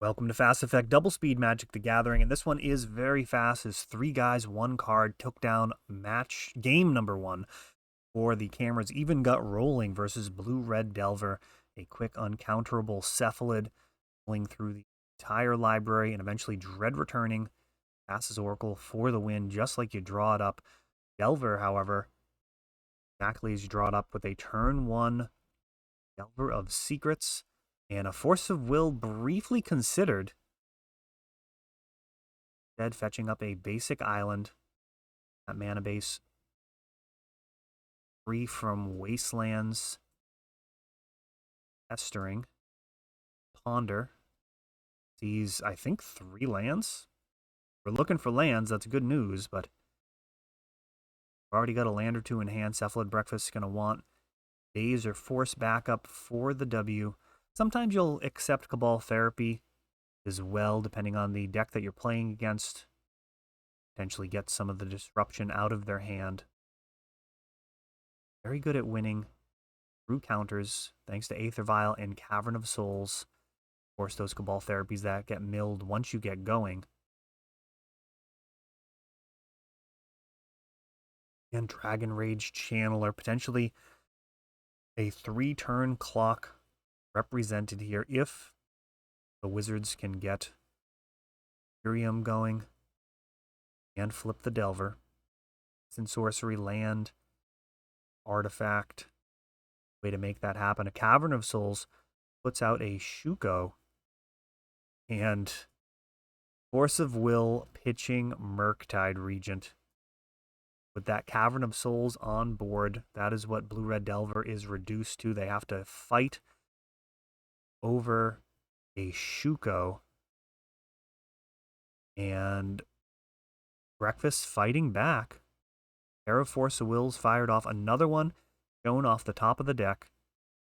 Welcome to Fast Effect Double Speed Magic the Gathering, and this one is very fast as 3 guys, 1 card took down match game number 1 for the cameras even got rolling versus Blue-Red Delver, a quick uncounterable Cephalid pulling through the entire library and eventually Dread returning, passes Oracle for the win just like you draw it up. Delver, however, exactly as you draw it up with a turn 1 Delver of Secrets and a Force of Will briefly considered, instead fetching up a basic island. That mana base free from Wastelands, Pestering, Ponder. Sees, I think, 3 lands. We're looking for lands, that's good news, but we've already got a land or 2 in hand. Cephalid Breakfast is going to want Daze or Force backup for the W. Sometimes you'll accept Cabal Therapy as well, depending on the deck that you're playing against. Potentially get some of the disruption out of their hand. Very good at winning through counters, thanks to Aether Vial and Cavern of Souls. Of course, those Cabal Therapies that get milled once you get going. And Dragon Rage Channeler, potentially a 3-turn clock represented here if the Wizards can get Imperium going and flip the Delver. It's in sorcery, land, artifact. Way to make that happen. A Cavern of Souls puts out a Shuko and Force of Will pitching Murktide Regent. With that Cavern of Souls on board, that is what Blue-Red Delver is reduced to. They have to fight over a Shuko. And Breakfast fighting back. Pair of Force of Wills fired off. Another one shown off the top of the deck.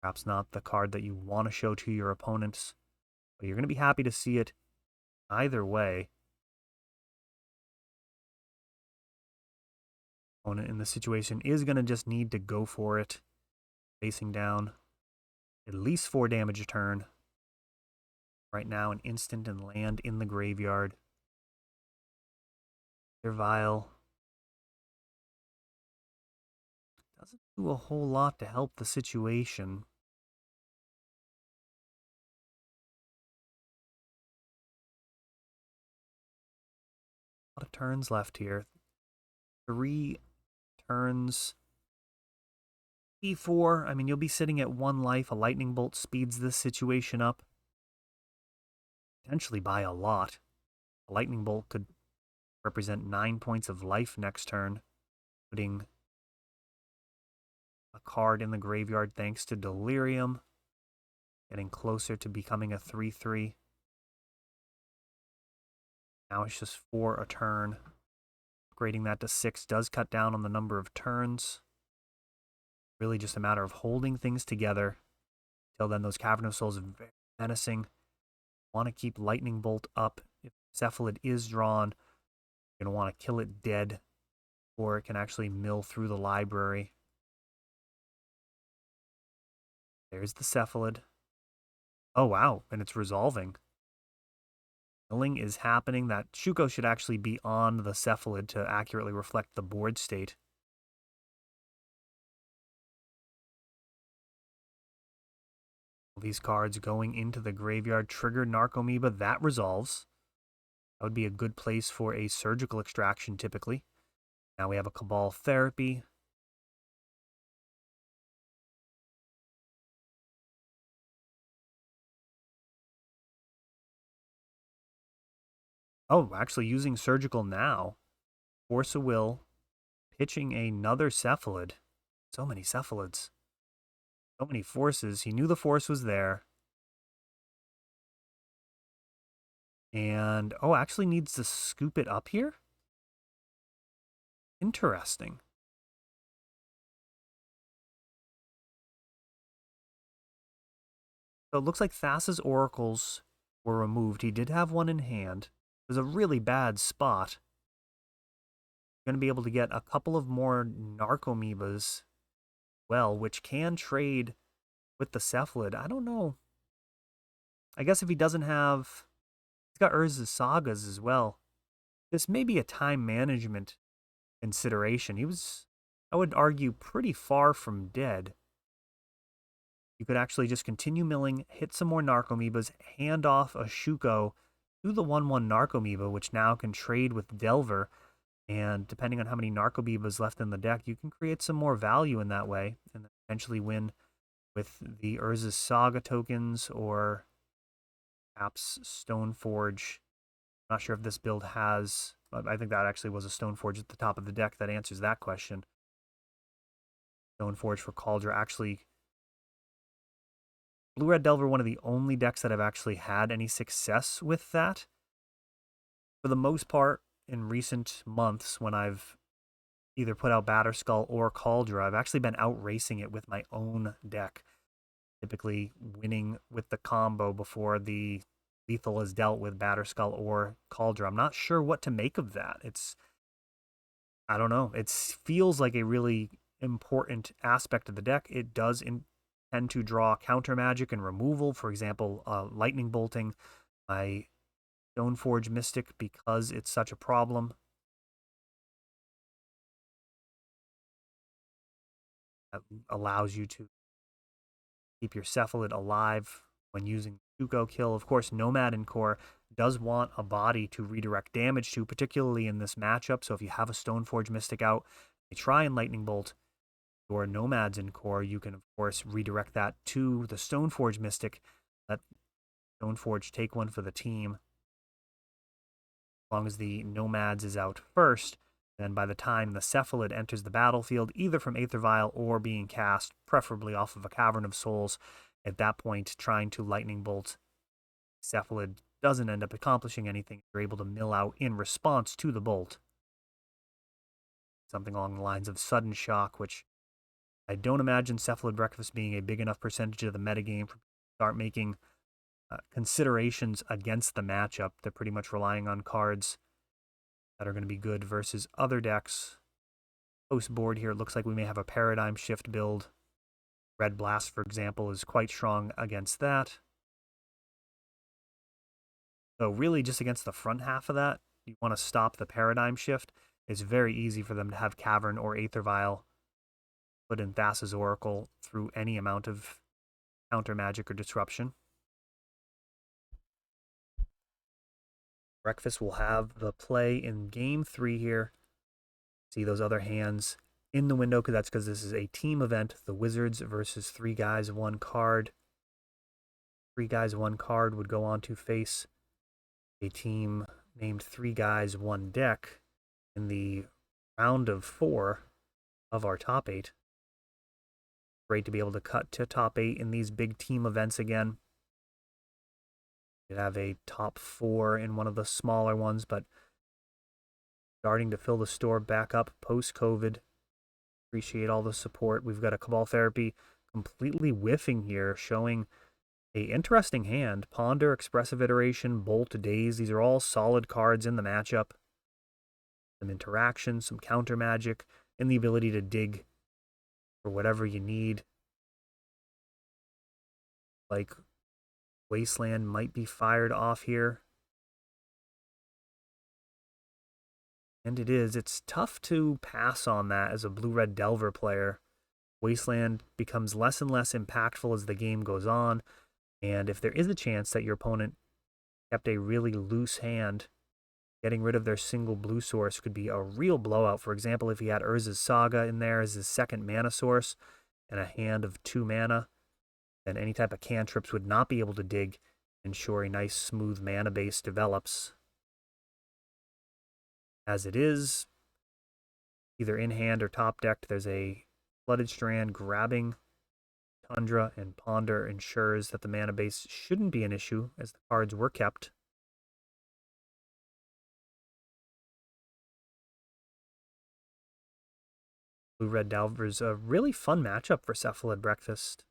Perhaps not the card that you want to show to your opponents, but you're going to be happy to see it either way. Opponent in this situation is going to just need to go for it. Facing down at least 4 damage a turn. Right now, an instant and land in the graveyard. Their Vial doesn't do a whole lot to help the situation. A lot of turns left here. 3 turns. E4, I mean, you'll be sitting at 1 life. A Lightning Bolt speeds this situation up. Potentially by a lot. A Lightning Bolt could represent 9 points of life next turn, putting a card in the graveyard thanks to Delirium, getting closer to becoming a 3/3. Now it's just 4 a turn. Upgrading that to 6 does cut down on the number of turns. Really just a matter of holding things together. Till then, those Cavern of Souls are very menacing. Want to keep Lightning Bolt up. If Cephalid is drawn, you're going to want to kill it dead, or it can actually mill through the library. There's the Cephalid. Oh, wow, and it's resolving. Milling is happening. That Shuko should actually be on the Cephalid to accurately reflect the board state. These cards going into the graveyard trigger Narcomoeba. That resolves. That would be a good place for a surgical extraction typically. Now we have a Cabal Therapy. Oh, actually using surgical now. Force of Will. Pitching another Cephalid. So many Cephalids. So many forces. He knew the force was there. And, oh, actually needs to scoop it up here? Interesting. So it looks like Thassa's Oracles were removed. He did have one in hand. It was a really bad spot. Going to be able to get a couple of more Narcomoebas, well, which can trade with the Cephalid. I don't know. I guess if he doesn't have He's got Urza's Sagas as well. This may be a time management consideration. He was, I would argue, pretty far from dead. You could actually just continue milling, hit some more Narcomoebas, hand off a Shuko to the 1/1 Narcomoeba, which now can trade with Delver. And depending on how many Narcomoebas left in the deck, you can create some more value in that way and eventually win with the Urza's Saga tokens or perhaps Stoneforge. Not sure if this build has, but I think that actually was a Stoneforge at the top of the deck that answers that question. Stoneforge for Kaldra. Actually, Blue-Red Delver, one of the only decks that I've actually had any success with that. For the most part, in recent months, when I've either put out Batterskull or Kaldra, I've actually been out racing it with my own deck. Typically winning with the combo before the lethal is dealt with Batterskull or Kaldra. I'm not sure what to make of that. I don't know. It feels like a really important aspect of the deck. It does tend to draw counter magic and removal. For example, lightning bolting my Stoneforge Mystic because it's such a problem. That allows you to keep your Cephalid alive when using Shuko kill. Of course, Nomad in core does want a body to redirect damage to, particularly in this matchup. So if you have a Stoneforge Mystic out, they try and Lightning Bolt your Nomads in core, you can, of course, redirect that to the Stoneforge Mystic. Let Stoneforge take one for the team. As long as the Nomads is out first, then by the time the Cephalid enters the battlefield, either from Aether Vial or being cast, preferably off of a Cavern of Souls, at that point, trying to Lightning Bolt Cephalid doesn't end up accomplishing anything. You're able to mill out in response to the bolt. Something along the lines of Sudden Shock, which I don't imagine Cephalid Breakfast being a big enough percentage of the metagame for start making considerations against the matchup. They're pretty much relying on cards that are going to be good versus other decks. Post board here, it looks like we may have a Paradigm Shift build. Red Blast, for example, is quite strong against that. So really just against the front half of that, you want to stop the Paradigm Shift. It's very easy for them to have Cavern or Aether Vial put in Thassa's Oracle through any amount of counter magic or disruption. Breakfast will have the play in game 3 here. See those other hands in the window because this is a team event. The Wizards versus 3 guys, 1 card. 3 guys, 1 card would go on to face a team named 3 guys, 1 deck in the round of 4 of our top 8. Great to be able to cut to top 8 in these big team events again. You'd have a top 4 in one of the smaller ones, but starting to fill the store back up post-COVID. Appreciate all the support. We've got a Cabal Therapy completely whiffing here, showing a interesting hand. Ponder, Expressive Iteration, Bolt, Daze. These are all solid cards in the matchup. Some interaction, some counter magic, and the ability to dig for whatever you need. Like Wasteland might be fired off here. And it is. It's tough to pass on that as a Blue-Red Delver player. Wasteland becomes less and less impactful as the game goes on. And if there is a chance that your opponent kept a really loose hand, getting rid of their single blue source could be a real blowout. For example, if he had Urza's Saga in there as his second mana source and a hand of 2 mana, then any type of cantrips would not be able to dig, ensure a nice smooth mana base develops. As it is, either in hand or top decked, there's a Flooded Strand. Grabbing Tundra and Ponder ensures that the mana base shouldn't be an issue as the cards were kept. Blue-Red Delver's a really fun matchup for Cephalid Breakfast.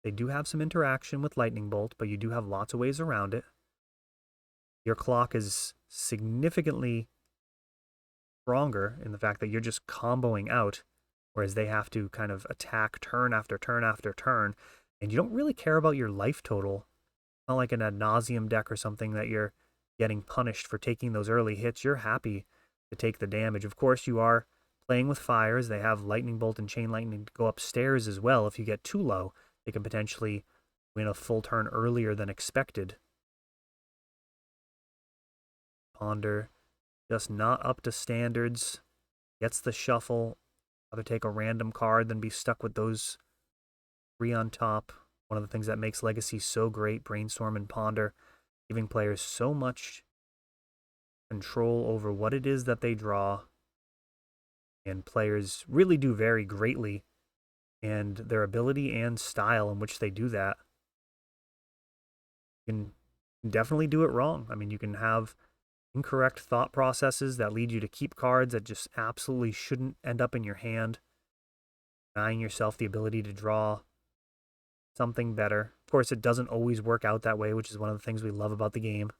They do have some interaction with Lightning Bolt, but you do have lots of ways around it. Your clock is significantly stronger in the fact that you're just comboing out, whereas they have to kind of attack turn after turn after turn, and you don't really care about your life total not like an ad nauseum deck or something that you're getting punished for taking those early hits. You're happy to take the damage. Of course, you are playing with fires. They have lightning bolt and chain lightning to go upstairs as well. If you get too low, they can potentially win a full turn earlier than expected. Ponder, just not up to standards. Gets the shuffle. Rather take a random card than be stuck with those three on top. One of the things that makes Legacy so great, Brainstorm and Ponder, giving players so much control over what it is that they draw. And players really do vary greatly in their ability and style in which they do that. You can definitely do it wrong. I mean, you can have incorrect thought processes that lead you to keep cards that just absolutely shouldn't end up in your hand, denying yourself the ability to draw something better. Of course, it doesn't always work out that way, which is one of the things we love about the game.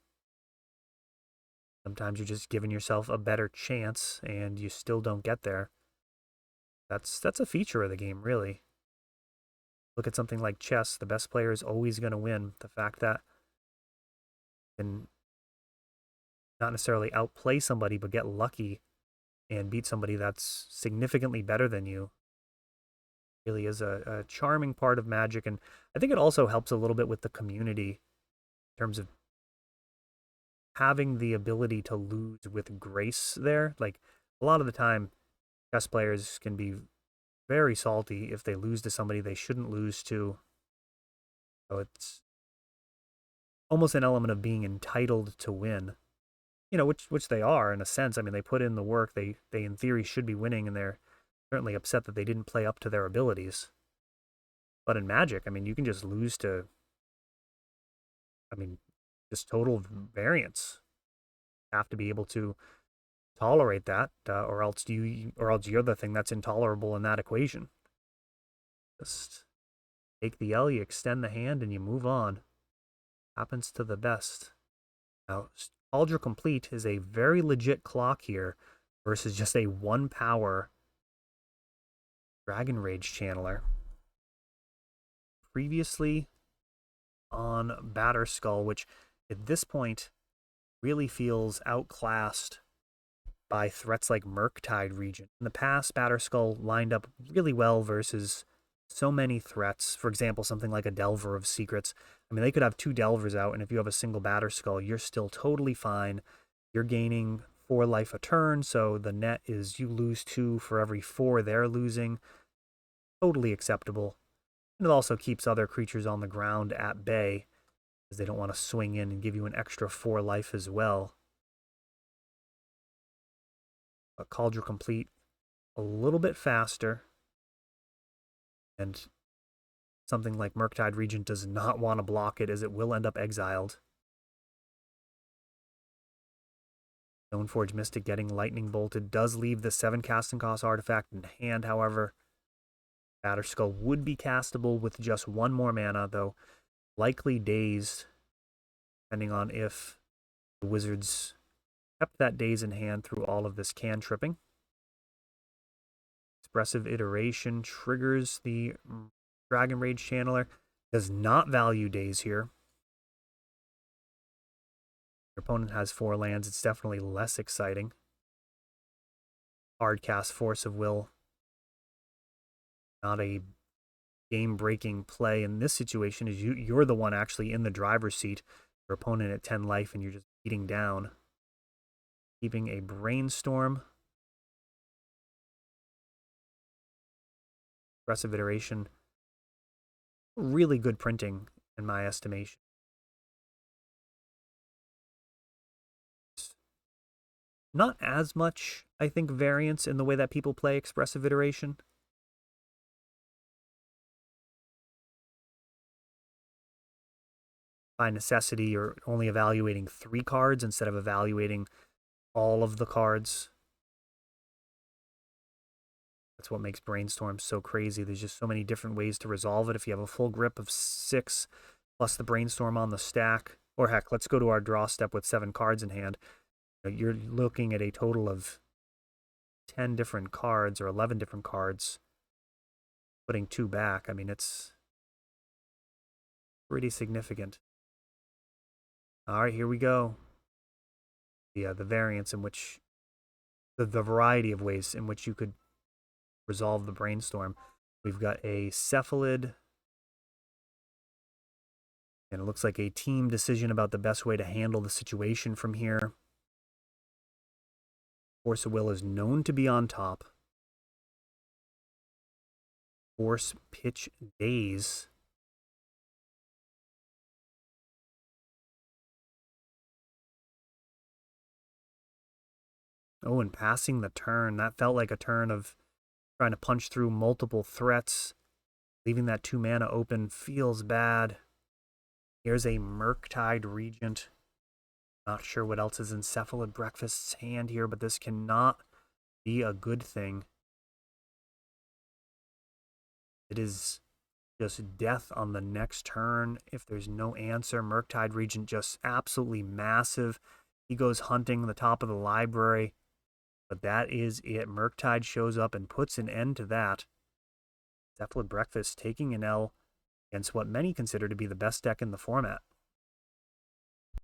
Sometimes you're just giving yourself a better chance and you still don't get there. That's a feature of the game, really. Look at something like chess. The best player is always going to win. The fact that you can not necessarily outplay somebody, but get lucky and beat somebody that's significantly better than you really is a charming part of Magic. And I think it also helps a little bit with the community in terms of having the ability to lose with grace there. Like, a lot of the time, chess players can be very salty if they lose to somebody they shouldn't lose to. So it's almost an element of being entitled to win. You know, which they are in a sense. I mean, they put in the work. They in theory should be winning, and they're certainly upset that they didn't play up to their abilities. But in Magic, I mean, you can just lose to, I mean, just total variance. You have to be able to tolerate that, or else you're the thing that's intolerable in that equation. Just take the L, you extend the hand, and you move on. Happens to the best. Now, Cauldron Complete is a very legit clock here versus just a 1-power Dragon Rage Channeler. Previously on Batterskull, which at this point really feels outclassed by threats like Murktide Regent. In the past, Batterskull lined up really well versus so many threats. For example, something like a Delver of Secrets. I mean, they could have 2 Delvers out, and if you have a single Batterskull, you're still totally fine. You're gaining 4 life a turn, so the net is you lose 2 for every 4 they're losing. Totally acceptable. And it also keeps other creatures on the ground at bay, because they don't want to swing in and give you an extra 4 life as well. But Cauldron Complete, a little bit faster, and something like Murktide Regent does not want to block it, as it will end up exiled. Stoneforge Mystic getting lightning bolted does leave the 7 casting cost artifact in hand, however. Batterskull would be castable with just 1 more mana, though likely dazed, depending on if the Wizards kept that daze in hand through all of this cantripping. Expressive Iteration triggers the Dragon Rage Channeler. Does not value daze here. Your opponent has 4 lands. It's definitely less exciting. Hard cast Force of Will. Not a game-breaking play in this situation, is you're the one actually in the driver's seat. Your opponent at 10 life, and you're just beating down. Keeping a Brainstorm. Expressive Iteration. Really good printing, in my estimation. Not as much, I think, variance in the way that people play Expressive Iteration. By necessity, you're only evaluating 3 cards instead of evaluating all of the cards. That's what makes Brainstorm so crazy. There's just so many different ways to resolve it. If you have a full grip of 6 plus the Brainstorm on the stack, or heck, let's go to our draw step with 7 cards in hand. You're looking at a total of 10 different cards or 11 different cards, putting 2 back. I mean, it's pretty significant. All right, here we go. Yeah, the variance in which, the variety of ways in which you could resolve the brainstorm. We've got a Cephalid, and it looks like a team decision about the best way to handle the situation from here. Force of Will is known to be on top. Force Pitch Daze. Oh, and passing the turn. That felt like a turn of trying to punch through multiple threats. Leaving that 2 mana open feels bad. Here's a Murktide Regent. Not sure what else is in Cephalid Breakfast's hand here, but this cannot be a good thing. It is just death on the next turn if there's no answer. Murktide Regent just absolutely massive. He goes hunting the top of the library, but that is it. Murktide shows up and puts an end to that. Cephalid Breakfast taking an L against what many consider to be the best deck in the format.